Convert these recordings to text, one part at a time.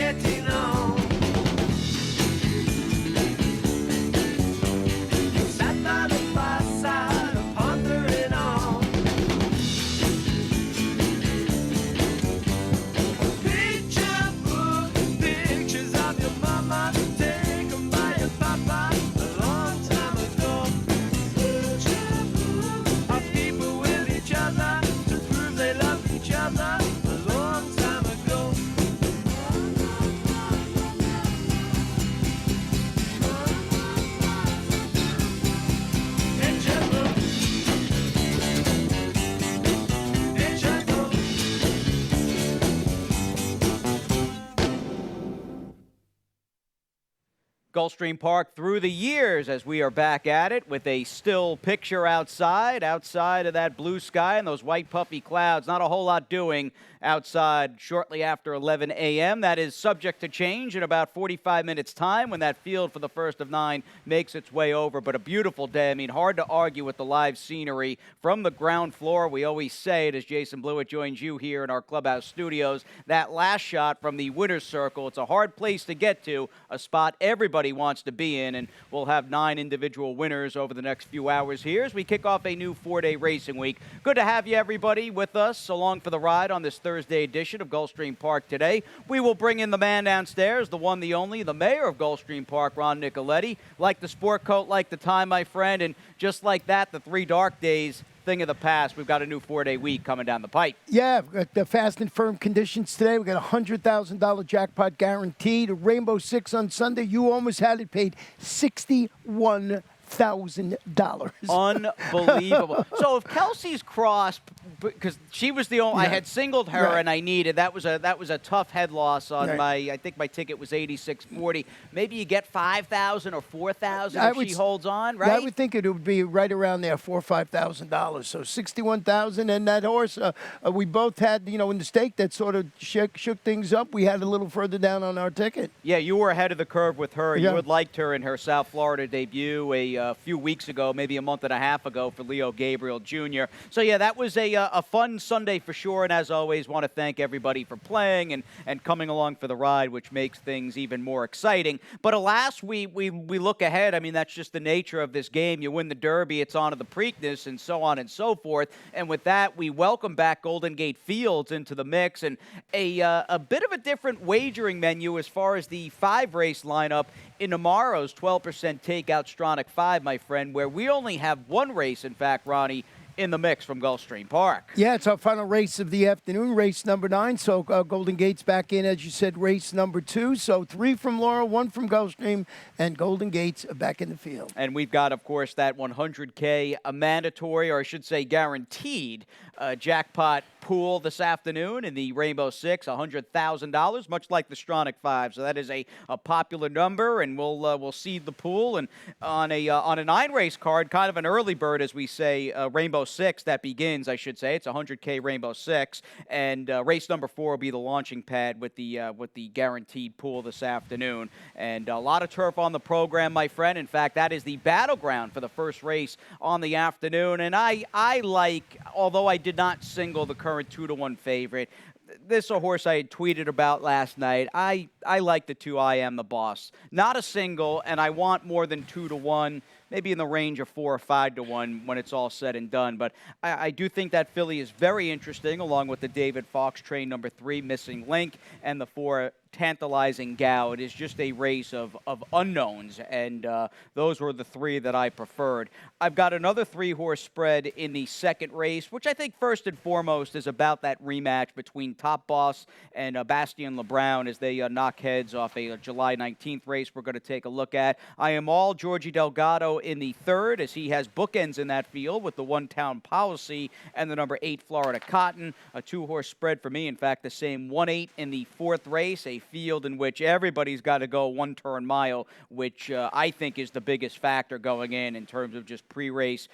getting on. Sat by the fireside, pondering on. Picture book, pictures of your mama, taken by your papa a long time ago. Picture book of people with each other to prove they love each other a long time ago. Picture book, picture book. Gulfstream Park through the years as we are back at it with a still picture outside of that blue sky and those white puffy clouds. Not a whole lot doing outside shortly after 11 a.m. That is subject to change in about 45 minutes' time when that field for the first of 9 makes its way over. But a beautiful day. I mean, hard to argue with the live scenery from the ground floor. We always say it as Jason Blewett joins you here in our clubhouse studios. That last shot from the winner's circle, it's a hard place to get to, a spot everybody wants to be in, and we'll have 9 individual winners over the next few hours here as we kick off a new 4-day racing week. Good to have you, everybody, with us along for the ride on this Thursday edition of Gulfstream Park today. We will bring in the man downstairs, the one, the only, the mayor of Gulfstream Park, Ron Nicoletti. Like the sport coat, like the tie, my friend, and just like that, the 3 dark days, thing of the past. We've got a new 4-day week coming down the pipe. Yeah, we've got the fast and firm conditions today. We got a $100,000 jackpot guaranteed. A Rainbow Six on Sunday. You almost had it paid $61,000. Unbelievable. So if Kelsey's crossed, because she was the only, I had singled her and I needed, that was a tough head loss on I think my ticket was 86.40. Maybe you get 5,000 or 4,000 if she holds on, right? I would think it would be right around there, $4,000 or $5,000. So 61,000, and that horse, we both had, in the stake that sort of shook things up. We had a little further down on our ticket. Yeah, you were ahead of the curve with her. Yeah. You had liked her in her South Florida debut a few weeks ago, maybe a month and a half ago for Leo Gabriel Jr. So, yeah, that was a fun Sunday for sure. And as always, want to thank everybody for playing and coming along for the ride, which makes things even more exciting. But alas, we look ahead. I mean, that's just the nature of this game. You win the Derby, it's on to the Preakness and so on and so forth. And with that, we welcome back Golden Gate Fields into the mix and a bit of a different wagering menu as far as the 5-race lineup in tomorrow's 12% takeout Stronach 5, my friend, where we only have one race, in fact, Ronnie, in the mix from Gulfstream Park. Yeah, it's our final race of the afternoon, race number 9. So Golden Gate's back in, as you said, race number 2. So 3 from Laurel, 1 from Gulfstream, and Golden Gate's back in the field. And we've got, of course, that $100K mandatory, or I should say guaranteed, jackpot pool this afternoon in the Rainbow Six, $100,000, much like the Stronach 5. So that is a popular number, and we'll seed the pool. And on a 9-race card, kind of an early bird, as we say, Rainbow Six that begins, I should say. It's $100K Rainbow Six, and race number 4 will be the launching pad with the guaranteed pool this afternoon. And a lot of turf on the program, my friend. In fact, that is the battleground for the first race on the afternoon. And I like, although I did not single the current 2-to-1 favorite, this is a horse I had tweeted about last night. I like the 2 I Am the Boss. Not a single, and I want more than 2-to-1, maybe in the range of 4 or 5-to-1 when it's all said and done. But I do think that filly is very interesting, along with the David Fox train number 3, Missing Link, and the 4 Tantalizing Gal. It is just a race of unknowns, and those were the 3 that I preferred. I've got another 3-horse spread in the second race, which I think first and foremost is about that rematch between Top Boss and Bastien LeBrown as they knock heads off a July 19th race we're going to take a look at. I am all Georgie Delgado in the third, as he has bookends in that field with the 1 Town Policy and the number 8 Florida Cotton. A 2-horse spread for me. In fact, the same 1-8 in the fourth race, a field in which everybody's got to go 1 turn mile, which I think is the biggest factor going in terms of just pre-race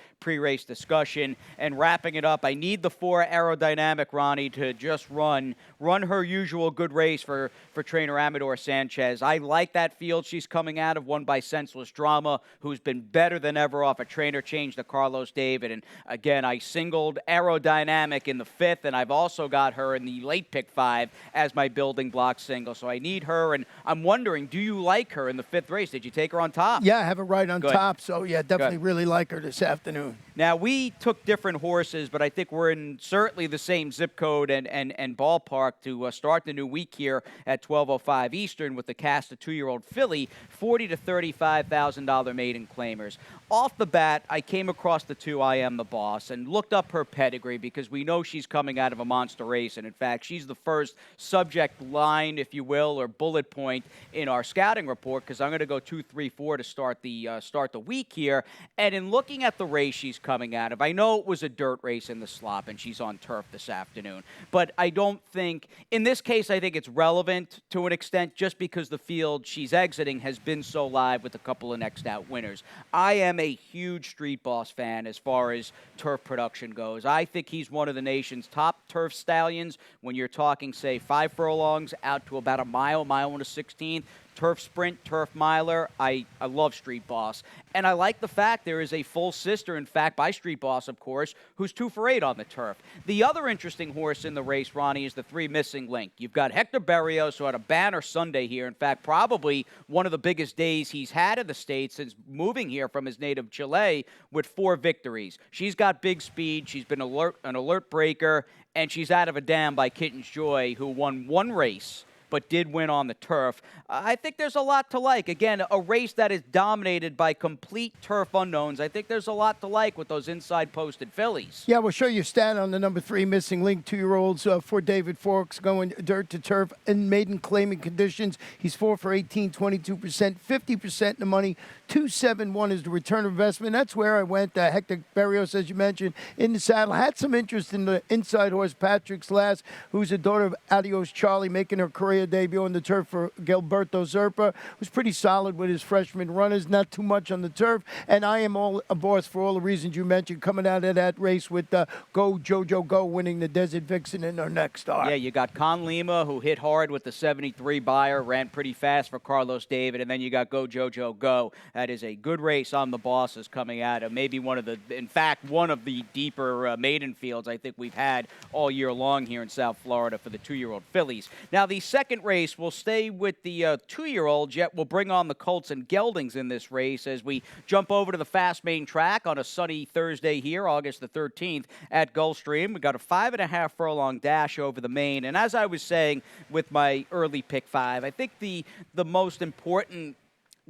discussion. And wrapping it up, I need the 4 Aerodynamic, Ronnie, to just run her usual good race for trainer Amador Sanchez. I like that field she's coming out of, won by Senseless Drama, who's been better than ever off a trainer change to Carlos David. And again, I singled Aerodynamic in the 5th, and I've also got her in the late pick 5 as my building block single. So I need her, and I'm wondering, do you like her in the 5th race? Did you take her on top? Yeah, I have her right on Good. top. So, yeah, definitely really like her this afternoon. Now, we took different horses, but I think we're in certainly the same zip code and ballpark to start the new week here at 12:05 Eastern with the cast of 2-year-old filly, $40,000 to $35,000 maiden claimers. Off the bat, I came across the 2 I Am the Boss and looked up her pedigree because we know she's coming out of a monster race. And in fact, she's the first subject line, if you will, or bullet point in our scouting report because I'm going to go 2, 3, 4 to start the week here. And in looking at the race she's coming out of, I know it was a dirt race in the slop and she's on turf this afternoon. But I don't think, in this case, I think it's relevant to an extent just because the field she's exiting has been so live with a couple of next out winners. I am a huge Street Boss fan as far as turf production goes. I think he's one of the nation's top turf stallions when you're talking, say, 5 furlongs out to about a mile and a 16th. Turf sprint, turf miler. I love Street Boss. And I like the fact there is a full sister, in fact, by Street Boss, of course, who's 2 for 8 on the turf. The other interesting horse in the race, Ronnie, is the 3 Missing Link. You've got Hector Berrios, who had a banner Sunday here. In fact, probably one of the biggest days he's had in the States since moving here from his native Chile with 4 victories. She's got big speed. She's been an alert breaker, and she's out of a dam by Kitten's Joy, who won 1 race but did win on the turf. I think there's a lot to like. Again, a race that is dominated by complete turf unknowns. I think there's a lot to like with those inside posted fillies. Yeah, we'll show you a stat on the number 3 Missing Link 2-year-olds for David Forks going dirt to turf in maiden claiming conditions. He's 4 for 18, 22%, 50% in the money. 271 is the return of investment. That's where I went. Hector Berrios, as you mentioned, in the saddle. Had some interest in the inside horse, Patrick's Last, who's the daughter of Adios Charlie, making her career debut on the turf for Gilberto Zerpa. Was pretty solid with his freshman runners, not too much on the turf. And I Am all a Boss for all the reasons you mentioned, coming out of that race with Go Jojo Go winning the Desert Vixen in our next start. Yeah, you got Con Lima, who hit hard with the 73 buyer, ran pretty fast for Carlos David, and then you got Go Jojo Go. That is a good race on the Bosses coming out of maybe one of the deeper maiden fields I think we've had all year long here in South Florida for the 2-year-old fillies. Now, the second race, we'll stay with the 2-year-olds, yet we'll bring on the Colts and Geldings in this race as we jump over to the fast main track on a sunny Thursday here, August the 13th at Gulfstream. We got a 5.5 furlong dash over the main, and as I was saying with my early pick 5, I think the most important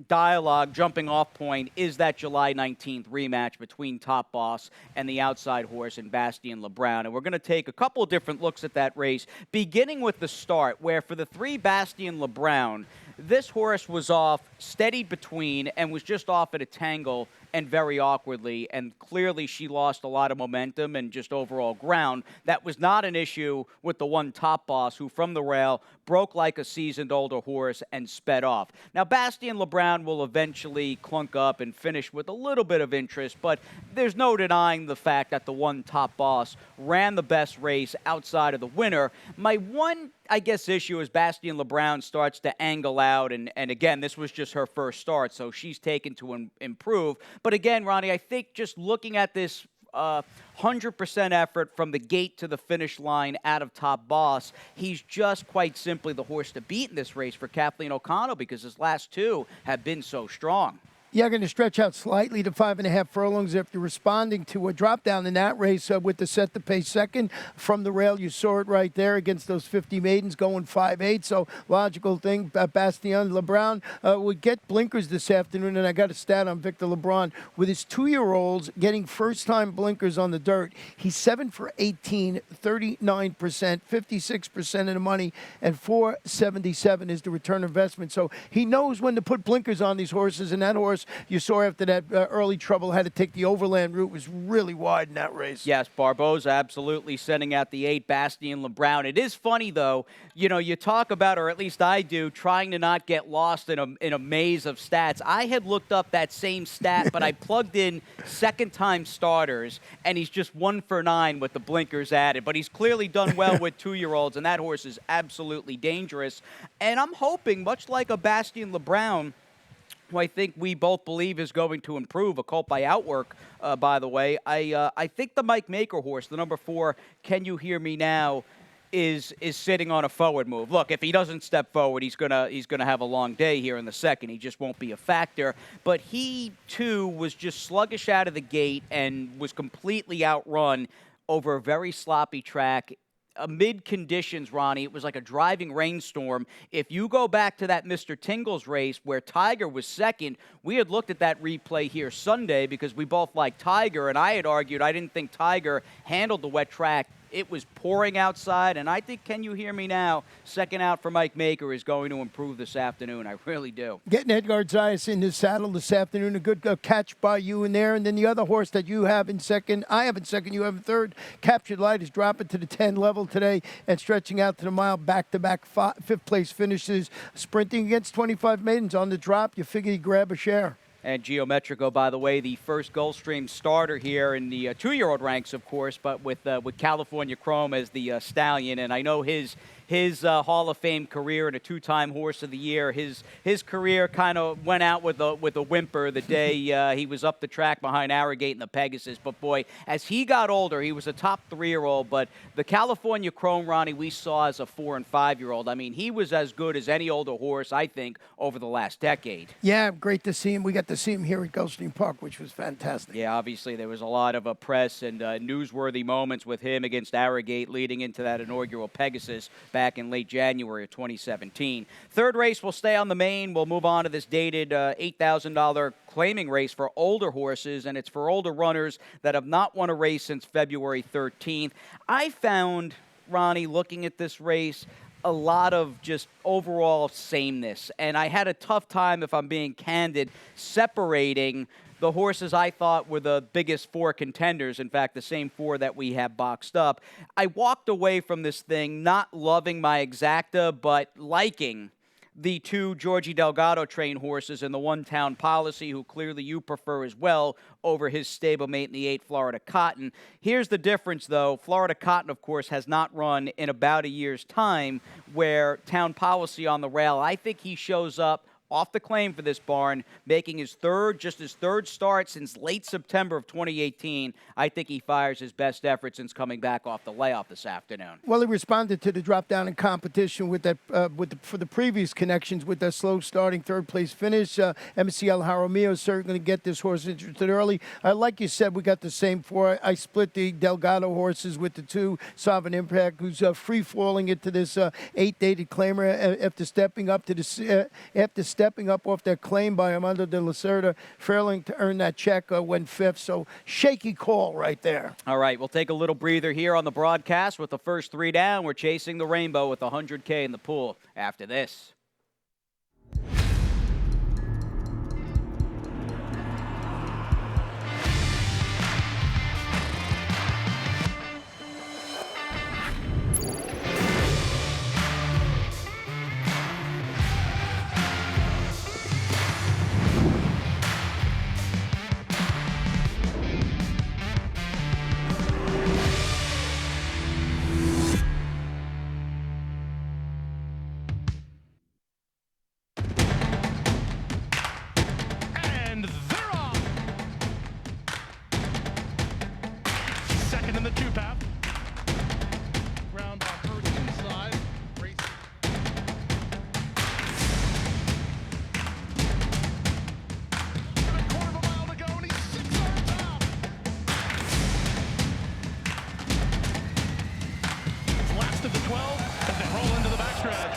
dialogue jumping off point is that July 19th rematch between Top Boss and the outside horse in Bastien LeBrown. And we're going to take a couple of different looks at that race, beginning with the start, where for the 3 Bastien LeBrown, this horse was off steady between and was just off at a tangle and very awkwardly, and clearly she lost a lot of momentum and just overall ground. That was not an issue with the 1 Top Boss, who from the rail broke like a seasoned older horse and sped off. Now, Bastien LeBrown will eventually clunk up and finish with a little bit of interest, but there's no denying the fact that the 1 Top Boss ran the best race outside of the winner. My one, I guess, issue is Bastien LeBrown starts to angle out, and again, this was just her first start, so she's taken to improve. But again, Ronnie, I think just looking at this 100% effort from the gate to the finish line out of Top Boss, he's just quite simply the horse to beat in this race for Kathleen O'Connell because his last 2 have been so strong. Yeah, going to stretch out slightly to 5.5 furlongs after responding to a drop down in that race with the set to pace second from the rail. You saw it right there against those 50 maidens going 5.8. So logical thing. Bastien LeBrown would get blinkers this afternoon, and I got a stat on Victor LeBron with his 2-year-olds getting first-time blinkers on the dirt. He's 7 for 18, 39%, 56% of the money, and 477 is the return investment. So he knows when to put blinkers on these horses, and that horse you saw after that early trouble had to take the overland route, was really wide in that race. Yes, Barboza absolutely sending out the 8 Bastien LeBrown. It is funny, though, you talk about, or at least I do, trying to not get lost in a maze of stats. I had looked up that same stat, but I plugged in second-time starters, and he's just 1 for 9 with the blinkers added. But he's clearly done well with 2-year-olds, and that horse is absolutely dangerous. And I'm hoping, much like a Bastien LeBrown, who I think we both believe is going to improve, a colt by Outwork, by the way. I think the Mike Maker horse, the number 4, Can You Hear Me Now, is sitting on a forward move. Look, if he doesn't step forward, he's gonna have a long day here in the second. He just won't be a factor. But he too was just sluggish out of the gate and was completely outrun over a very sloppy track. Amid conditions, Ronnie, it was like a driving rainstorm. If you go back to that Mr. Tingles race where Tiger was second, we had looked at that replay here Sunday because we both like Tiger, and I had argued I didn't think Tiger handled the wet track. It was pouring outside, and I think, can you hear me now, second out for Mike Maker is going to improve this afternoon. I really do. Getting Edgar Zayas in the saddle this afternoon, a good catch by you in there. And then the other horse that you have in second, I have in second, you have in third, Captured Light is dropping to the 10 level today and stretching out to the mile, back-to-back fifth place finishes, sprinting against 25 maidens on the drop. You figure you grab a share. And Geometrico, by the way, the first Gulfstream starter here in the 2-year-old ranks, of course, but with California Chrome as the stallion. And I know his Hall of Fame career and a 2-time Horse of the Year, his career kind of went out with a whimper the day he was up the track behind Arrogate and the Pegasus. But boy, as he got older, he was a top 3-year-old. But the California Chrome, Ronnie, we saw as a 4- and 5-year-old. I mean, he was as good as any older horse, I think, over the last decade. Yeah, great to see him. We got to see him here at Gulfstream Park, which was fantastic. Yeah, obviously there was a lot of press and newsworthy moments with him against Arrogate leading into that inaugural Pegasus back in late January of 2017. Third race will stay on the main. We'll move on to this dated $8,000 claiming race for older horses, and it's for older runners that have not won a race since February 13th. I found, Ronnie, looking at this race, a lot of just overall sameness, and I had a tough time, if I'm being candid, separating the horses I thought were the biggest 4 contenders, in fact, the same 4 that we have boxed up. I walked away from this thing not loving my exacta, but liking the 2 Georgie Delgado trained horses and the 1 Town Policy, who clearly you prefer as well, over his stablemate in the 8 Florida Cotton. Here's the difference, though. Florida Cotton, of course, has not run in about a year's time, where Town Policy on the rail, I think he shows up off the claim for this barn, making his third start since late September of 2018. I think he fires his best effort since coming back off the layoff this afternoon. Well, he responded to the drop down in competition with that for the previous connections with that slow starting third place finish. MC El Jaramillo is certainly going to get this horse interested early. Like you said, we got the same 4. I split the Delgado horses with the 2 Sovereign Impact, who's free falling into this 8-dated claimer after stepping up off that claim by Armando de la Cerda, failing to earn that check, went 5th. So shaky call right there. All right, we'll take a little breather here on the broadcast with the first 3 down. We're chasing the rainbow with $100K in the pool after this. And they're off. Second in the 2 path. Round by first inside. Race. A quarter of a mile to go, and he's 6 on top. Last of the 12 as they roll into the backstretch.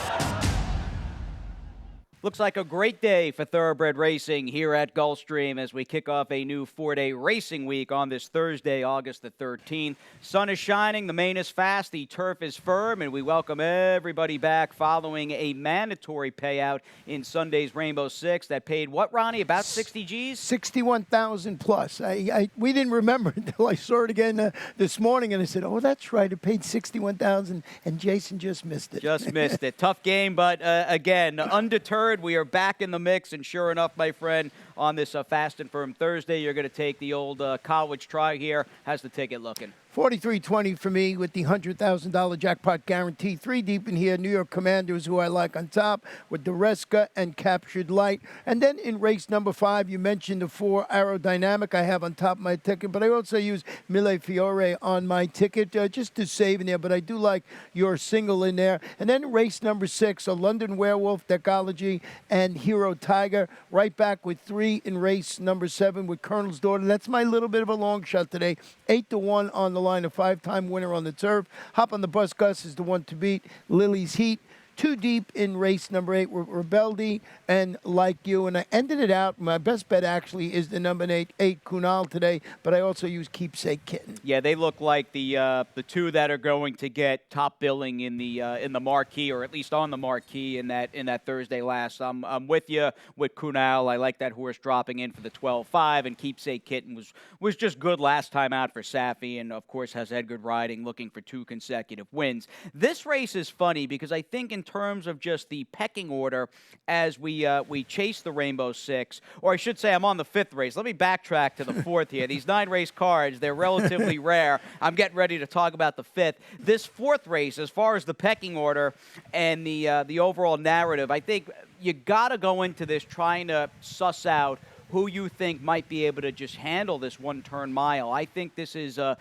Looks like a great day for thoroughbred racing here at Gulfstream as we kick off a new 4-day racing week on this Thursday, August the 13th. Sun is shining, the main is fast, the turf is firm, and we welcome everybody back following a mandatory payout in Sunday's Rainbow Six that paid what, Ronnie, about 60 G's? 61,000 plus. We didn't remember until I saw it again this morning, and I said, oh, that's right, it paid 61,000, and Jason just missed it. Just missed it. Tough game, but again, undeterred, we are back in the mix, and sure enough, my friend, on this Fast and Firm Thursday. You're going to take the old college try here. How's the ticket looking? 43.20 for me with the $100,000 jackpot guarantee. 3 deep in here, New York Commanders, who I like on top, with Dureska and Captured Light. And then in race number 5, you mentioned the 4 Aerodynamic I have on top of my ticket, but I also use Mille Fiore on my ticket just to save in there, but I do like your single in there. And then race number 6, a London Werewolf, Decology, and Hero Tiger. Right back with 3 in race number 7 with Colonel's Daughter. That's my little bit of a long shot today. 8-1 on the line, a 5-time winner on the turf. Hop on the Bus, Gus is the one to beat. Lily's Heat. 2 deep in race number 8 with Rebeldi and Like You. And I ended it out. My best bet actually is the number 8 Kunal today, but I also use Keepsake Kitten. Yeah, they look like the 2 that are going to get top billing in the marquee, or at least on the marquee in that Thursday last. I'm with you with Kunal. I like that horse dropping in for the 12-5, and Keepsake Kitten was just good last time out for Safi, and of course has Edgar riding, looking for 2 consecutive wins. This race is funny because I think in terms of just the pecking order as we chase the Rainbow Six, or I should say I'm on the 5th race. Let me backtrack to the 4th here. These 9 race cards, they're relatively rare. I'm getting ready to talk about the 5th. This 4th race, as far as the pecking order and the overall narrative, I think you got to go into this trying to suss out who you think might be able to just handle this 1-turn mile. I think this is a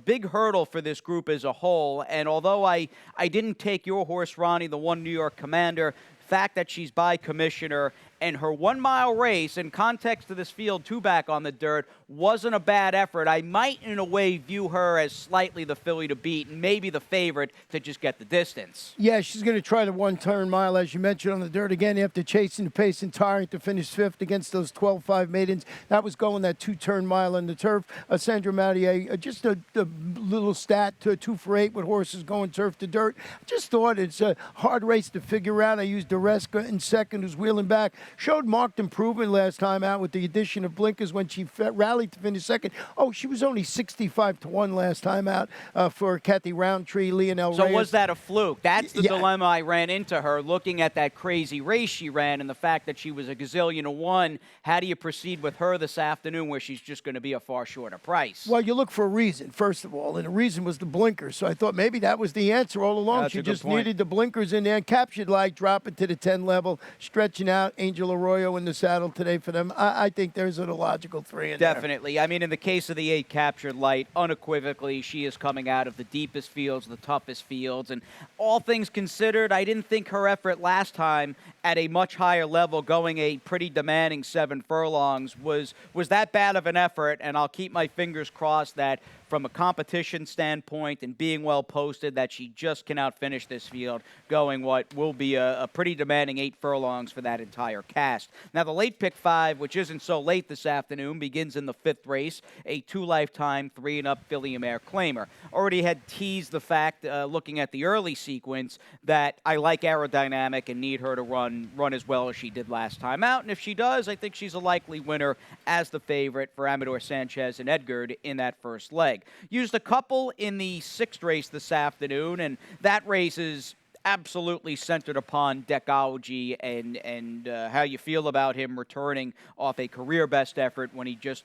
big hurdle for this group as a whole. And although I didn't take your horse, Ronnie, the 1 New York Commander, fact that she's by commissioner and her 1-mile race, in context of this field, 2 back on the dirt, wasn't a bad effort. I might, in a way, view her as slightly the filly to beat and maybe the favorite to just get the distance. Yeah, she's going to try the 1-turn mile, as you mentioned, on the dirt. Again, after chasing the pace and tiring to finish 5th against those 12-5 maidens. That was going that 2-turn mile on the turf. Sandra Mattier, just a little stat, 2 for 8 with horses going turf to dirt. Just thought it's a hard race to figure out. I used Dureska in second, who's wheeling back. Showed marked improvement last time out with the addition of blinkers when she rallied to finish second. Oh, she was only 65-1 last time out for Kathy Roundtree, Lionel So Reyes. was that a fluke? That's the dilemma I ran into her, looking at that crazy race she ran and the fact that she was a gazillion to 1. How do you proceed with her this afternoon where she's just going to be a far shorter price? Well, you look for a reason, first of all, and the reason was the blinkers. So I thought maybe that was the answer all along. That's She a good just point. needed the blinkers in there. And Captured Light, drop it to the 10 level, stretching out. Angel Arroyo in the saddle today for them. I think there's an illogical 3 in there. Definitely. I mean, in the case of the 8 Captured Light, unequivocally, she is coming out of the deepest fields, the toughest fields. And all things considered, I didn't think her effort last time at a much higher level, going a pretty demanding 7 furlongs, was that bad of an effort. And I'll keep my fingers crossed that from a competition standpoint and being well posted, that she just can outfinish this field, going what will be a pretty demanding 8 furlongs for that entire cast. Now, the late pick 5, which isn't so late this afternoon, begins in the 5th race, a 2-lifetime 3-and-up filly mare claimer. Already had teased the fact, looking at the early sequence, that I like Aerodynamic and need her to run as well as she did last time out. And if she does, I think she's a likely winner as the favorite for Amador Sanchez and Edgard in that first leg. Used a couple in the 6th race this afternoon, and that race is absolutely centered upon Decology and how you feel about him returning off a career best effort when he just,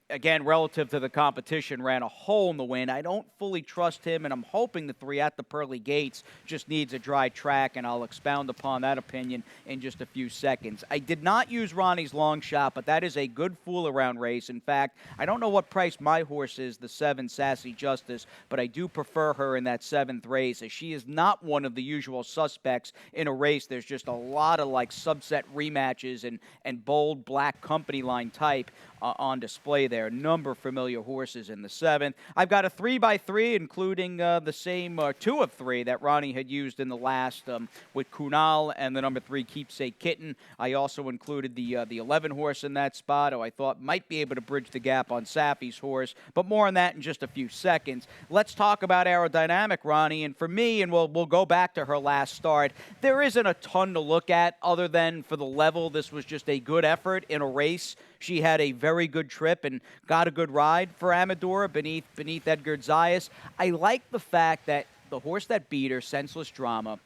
again, relative to the competition, ran a hole in the wind. I don't fully trust him, and I'm hoping the 3 at the pearly gates just needs a dry track, and I'll expound upon that opinion in just a few seconds. I did not use Ronnie's long shot, but that is a good fool-around race. In fact, I don't know what price my horse is, the 7 Sassy Justice, but I do prefer her in that 7th race, as she is not one of the usual suspects in a race. There's just a lot of, like, subset rematches and bold black company line type on display there. Number of familiar horses in the 7th. I've got a 3x3, including the same 2 of 3 that Ronnie had used in the last with Kunal and the number 3 Keepsake Kitten. I also included the 11 horse in that spot, who I thought might be able to bridge the gap on Safi's horse, but more on that in just a few seconds. Let's talk about Aerodynamic, Ronnie, and for me, and we'll go back to her last start, there isn't a ton to look at other than for the level. This was just a good effort in a race. She had a very good trip and got a good ride for Amador beneath Edgar Zayas. I like the fact that the horse that beat her, Senseless Drama,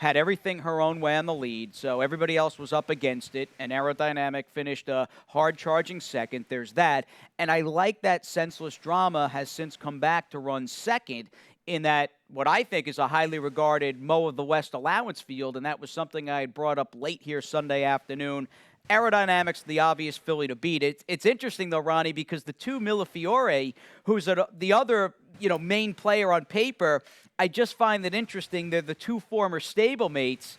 had everything her own way on the lead, so everybody else was up against it, and Aerodynamic finished a hard-charging second. There's that. And I like that Senseless Drama has since come back to run second in that what I think is a highly regarded Mo of the West allowance field, and that was something I had brought up late here Sunday afternoon. Aerodynamics, the obvious filly to beat. It's interesting, though, Ronnie, because the two Millefiore, who's the other main player on paper, I just find it interesting. They're the two former stablemates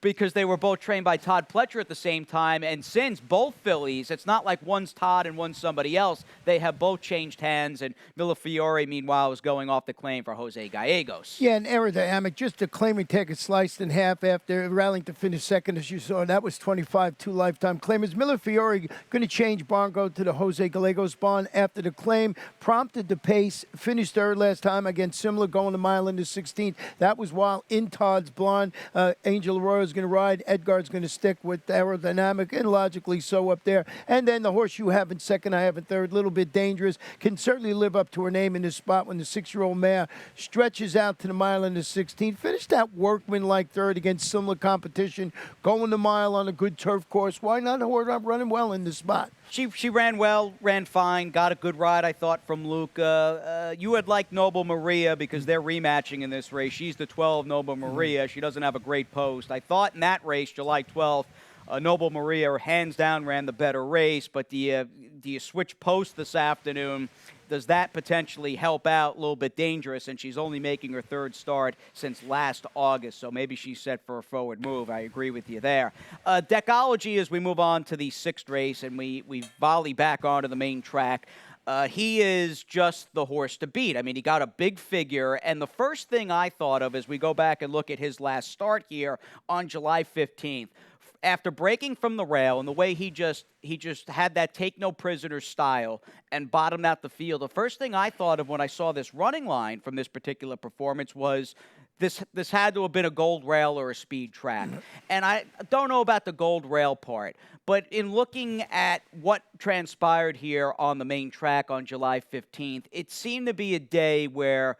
because they were both trained by Todd Pletcher at the same time. And since both fillies, it's not like one's Todd and one's somebody else. They have both changed hands. And Millefiore, meanwhile, is going off the claim for Jose Gallegos. Yeah, and Aerodynamic, just the claiming ticket sliced in half after rallying to finish second, as you saw. That was 25, two lifetime claimers. Millefiore going to change barn, go to the Jose Gallegos barn after the claim. Prompted the pace, finished third last time. Again, similar, going a mile into 16th. That was while in Todd's barn. Angel Arroyo is going to ride. Edgar's going to stick with Aerodynamic, and logically so up there. And then the horse you have in second, I have in third. A little bit dangerous. Can certainly live up to her name in this spot when the 6-year-old mare stretches out to the mile into 16th. Finished that workman-like third against similar competition. Going the mile on a good turf course. Why not? Her up running well in this spot. She ran well, ran fine, got a good ride, I thought, from Luca. You had liked Noble Maria because they're rematching in this race. She's the 12, Noble Maria. She doesn't have a great post. I thought in that race, July 12th, Noble Maria, hands down, ran the better race. But do you switch post this afternoon? Does that potentially help out? A little bit dangerous, and she's only making her third start since last August, so maybe she's set for a forward move. I agree with you there. Deckology, as we move on to the sixth race, and we volley back onto the main track, he is just the horse to beat. I mean, he got a big figure, and the first thing I thought of as we go back and look at his last start here on July 15th, after breaking from the rail and the way he just had that take no prisoner style and bottomed out the field, the first thing I thought of when I saw this running line from this particular performance was this had to have been a gold rail or a speed track. And I don't know about the gold rail part, but in looking at what transpired here on the main track on July 15th, it seemed to be a day where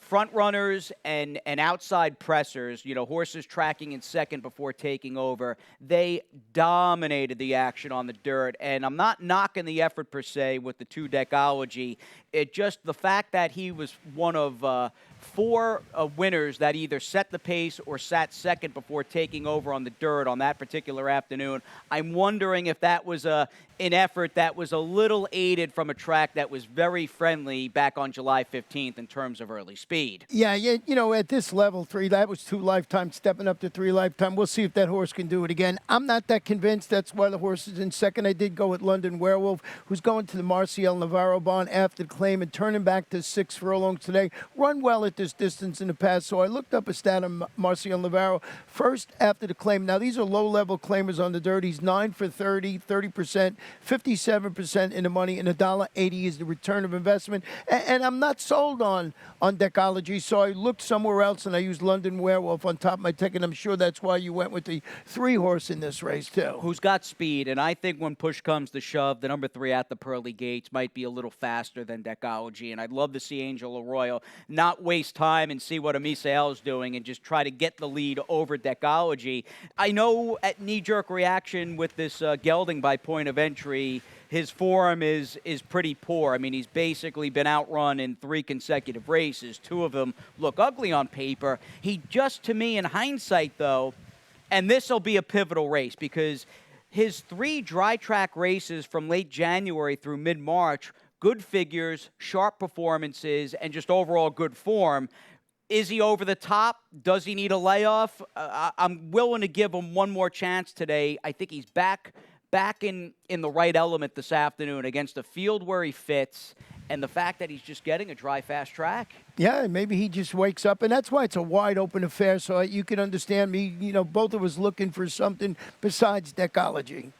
front runners and outside pressers, horses tracking in second before taking over, they dominated the action on the dirt. And I'm not knocking the effort per se with the two Deckology. It just the fact that he was one of four winners that either set the pace or sat second before taking over on the dirt on that particular afternoon. I'm wondering if that was an effort that was a little aided from a track that was very friendly back on July 15th in terms of early speed. Yeah, at this level, that was 2 lifetime, stepping up to 3 lifetime. We'll see if that horse can do it again. I'm not that convinced. That's why the horse is in second. I did go with London Werewolf, who's going to the Marcial Navarro barn after the claim and turning back to 6 furlongs today. Run well at this distance in the past, so I looked up a stat on Marcial Navarro. First after the claim. Now, these are low-level claimers on the dirt. He's 9 for 30, 30%, 57% in the money, and $1.80 is the return of investment. And I'm not sold on Deckology, so I looked somewhere else, and I used London Werewolf on top of my ticket. I'm sure that's why you went with the 3-horse in this race, too. Who's got speed, and I think when push comes to shove, the number 3 at the pearly gates might be a little faster than Deckology, and I'd love to see Angel Arroyo not waste time and see what Amisael's doing and just try to get the lead over Deckology. I know at knee-jerk reaction with this gelding by point of entry, his form is pretty poor. I mean, he's basically been outrun in 3 consecutive races. 2 of them look ugly on paper. He just, to me, in hindsight, though, and this will be a pivotal race because his 3 dry track races from late January through mid-March, good figures, sharp performances, and just overall good form. Is he over the top? Does he need a layoff? I'm willing to give him one more chance today. I think he's back in the right element this afternoon against a field where he fits, and the fact that he's just getting a dry, fast track. Yeah, maybe he just wakes up, and that's why it's a wide-open affair, so you can understand me. Both of us looking for something besides Deckology.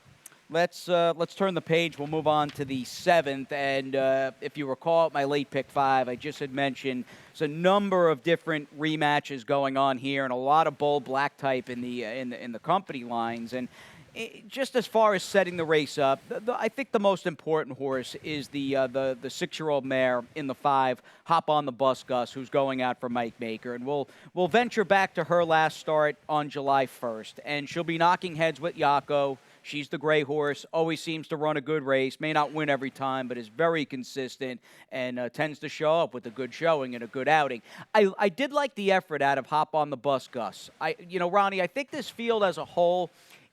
Let's turn the page. We'll move on to the 7th, and if you recall my late pick 5, I just had mentioned there's a number of different rematches going on here, and a lot of bold black type in the company lines. And Just as far as setting the race up, I think the most important horse is the 6-year-old mare in the 5, Hop on the Bus Gus, who's going out for Mike Maker, and we'll venture back to her last start on July 1st, and she'll be knocking heads with Yako. She's the gray horse, always seems to run a good race, may not win every time, but is very consistent and tends to show up with a good showing and a good outing. I did like the effort out of Hop on the Bus Gus. Ronnie, I think this field as a whole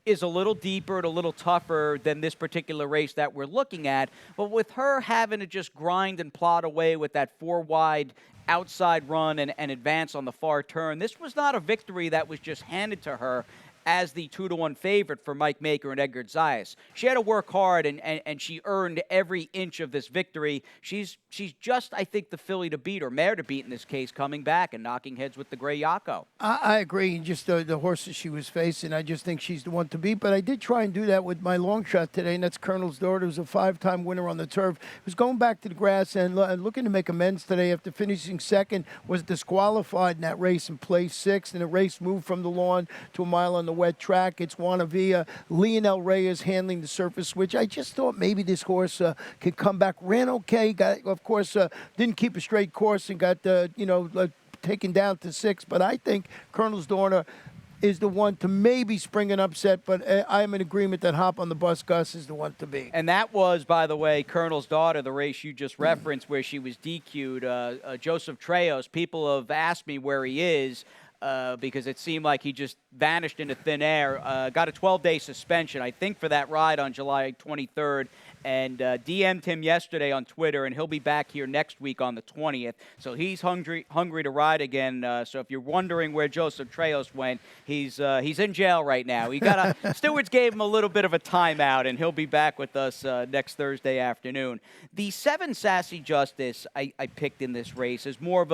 is a little deeper and a little tougher than this particular race that we're looking at. But with her having to just grind and plod away with that 4-wide outside run and advance on the far turn, this was not a victory that was just handed to her as the 2-1 favorite for Mike Maker and Edgar Zayas. She had to work hard, and she earned every inch of this victory. She's just, I think, the filly to beat, or mare to beat in this case, coming back and knocking heads with the gray Yako. I agree. Just the horses she was facing, I just think she's the one to beat. But I did try and do that with my long shot today, and that's Colonel's Daughter, who's a 5-time winner on the turf. Was going back to the grass and looking to make amends today after finishing second, was disqualified in that race and placed 6th, and the race moved from the lawn to a mile on the wet track. It's Juanavilla. Lionel Reyes handling the surface switch. I just thought maybe this horse could come back. Ran okay. Of course, didn't keep a straight course and got, taken down to 6th. But I think Colonel's Daughter is the one to maybe spring an upset, but I'm in agreement that Hop on the Bus Gus is the one to beat. And that was, by the way, Colonel's Daughter, the race you just referenced, where she was DQ'd. Joseph Trejos, people have asked me where he is. Because it seemed like he just vanished into thin air. Got a 12-day suspension, I think, for that ride on July 23rd, and DM'd him yesterday on Twitter, and he'll be back here next week on the 20th. So he's hungry to ride again. So if you're wondering where Joseph Trejos went, he's in jail right now. Stewards gave him a little bit of a timeout, and he'll be back with us next Thursday afternoon. The 7 Sassy Justice I picked in this race is more of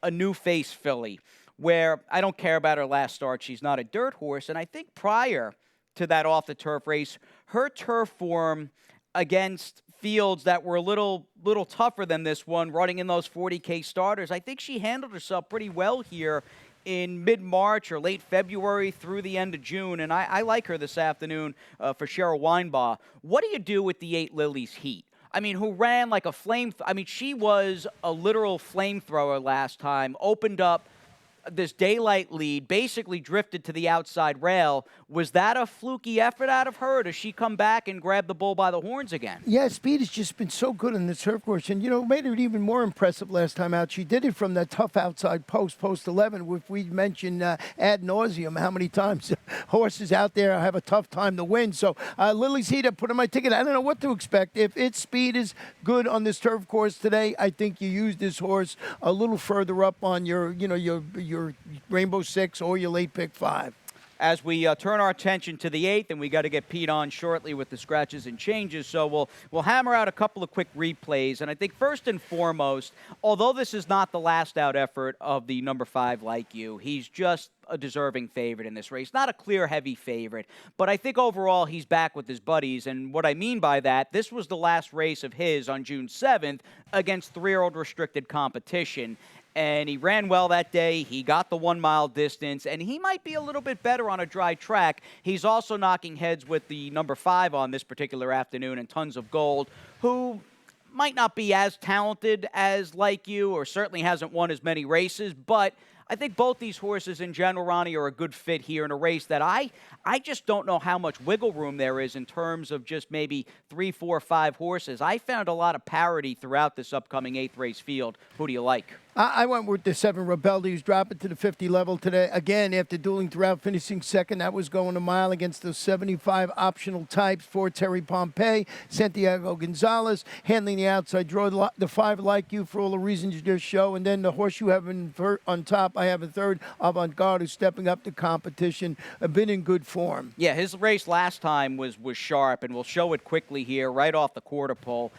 a new face filly, where I don't care about her last start. She's not a dirt horse. And I think prior to that off-the-turf race, her turf form against fields that were a little tougher than this one, running in those 40K starters, I think she handled herself pretty well here in mid-March or late February through the end of June. And I like her this afternoon for Cheryl Weinbaugh. What do you do with the 8 Lilies Heat? I mean, who ran like a flame... she was a literal flamethrower last time, opened up this daylight lead, basically drifted to the outside rail. Was that a fluky effort out of her, or does she come back and grab the bull by the horns again? Yeah, speed has just been so good in the turf course, and, made it even more impressive last time out. She did it from that tough outside post 11, which we mentioned ad nauseum how many times horses out there have a tough time to win. So Lily's Heat, I put on my ticket. I don't know what to expect. If its speed is good on this turf course today, I think you use this horse a little further up on your Rainbow 6 or your late pick 5. As we turn our attention to the 8th, and we got to get Pete on shortly with the scratches and changes, so we'll hammer out a couple of quick replays. And I think first and foremost, although this is not the last out effort of the number 5 Like You, he's just a deserving favorite in this race. Not a clear, heavy favorite, but I think overall he's back with his buddies. And what I mean by that, this was the last race of his on June 7th against 3-year-old restricted competition. And he ran well that day. He got the 1-mile distance, and he might be a little bit better on a dry track. He's also knocking heads with the number 5 on this particular afternoon, and Tons of Gold, who might not be as talented as Like You, or certainly hasn't won as many races, but I think both these horses in general, Ronnie, are a good fit here in a race that I just don't know how much wiggle room there is in terms of just maybe 3, 4, 5 horses. I found a lot of parity throughout this upcoming 8th race field. Who do you like? I went with the 7 Rebelde, who's dropping to the 50 level today. Again, after dueling throughout, finishing second, that was going a mile against those 75 optional types for Terry Pompey. Santiago Gonzalez handling the outside draw. The 5 Like You for all the reasons you just show. And then the horse you have on top, I have a 3rd, Avant Garde, who's stepping up the competition, been in good form. Yeah, his race last time was sharp, and we'll show it quickly here right off the quarter pole.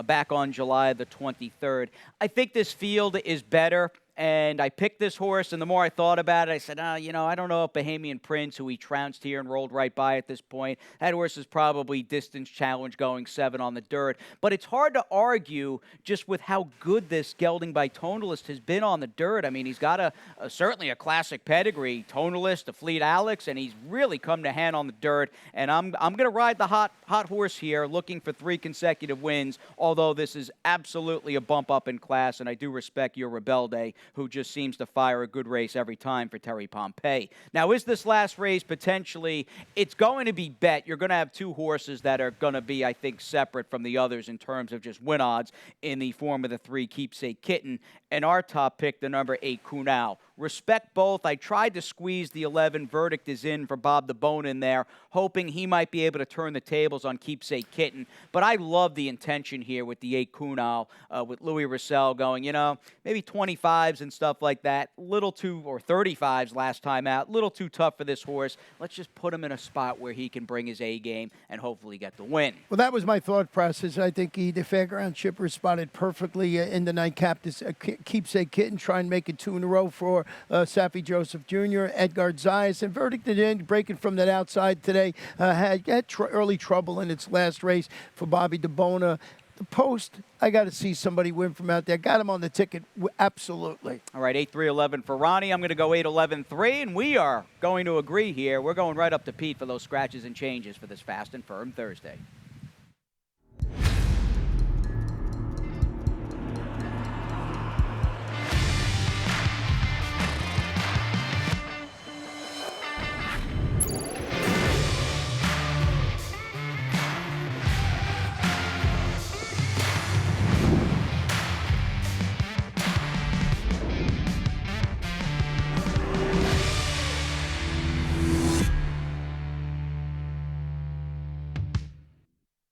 Back on July the 23rd. I think this field is better and I picked this horse, and the more I thought about it, I said, you know, I don't know if Bahamian Prince, who he trounced here and rolled right by at this point, that horse is probably distance challenge going 7 on the dirt. But it's hard to argue just with how good this gelding by Tonalist has been on the dirt. I mean, he's got certainly a classic pedigree, Tonalist, a Fleet Alex, and he's really come to hand on the dirt. And I'm going to ride the hot horse here, looking for 3 consecutive wins, although this is absolutely a bump up in class, and I do respect your Rebelde, who just seems to fire a good race every time for Terry Pompey. Now, is this last race potentially, it's going to be bet. You're going to have 2 horses that are going to be, I think, separate from the others in terms of just win odds in the form of the 3 Keepsake Kitten, and our top pick, the number 8 Kunal. Respect both. I tried to squeeze the 11 Verdict is in for Bob the Bone in there, hoping he might be able to turn the tables on Keepsake Kitten. But I love the intention here with the 8 Kunal, with Louis Russell going, you know, maybe 25s and stuff like that. Little too, or 35s last time out. Little too tough for this horse. Let's just put him in a spot where he can bring his A game and hopefully get the win. Well, that was my thought process. I think the fairground shipper responded perfectly in the nightcap. This Keepsake Kitten, try and make it 2 in a row for Safi Joseph Jr., Edgar Zayas, and Verdict in, breaking from that outside today, had early trouble in its last race for Bobby DeBona. The post, I got to see somebody win from out there. Got him on the ticket, absolutely. All right, 8-3-11 for Ronnie. I'm going to go 8-11-3, and we are going to agree here. We're going right up to Pete for those scratches and changes for this Fast and Firm Thursday.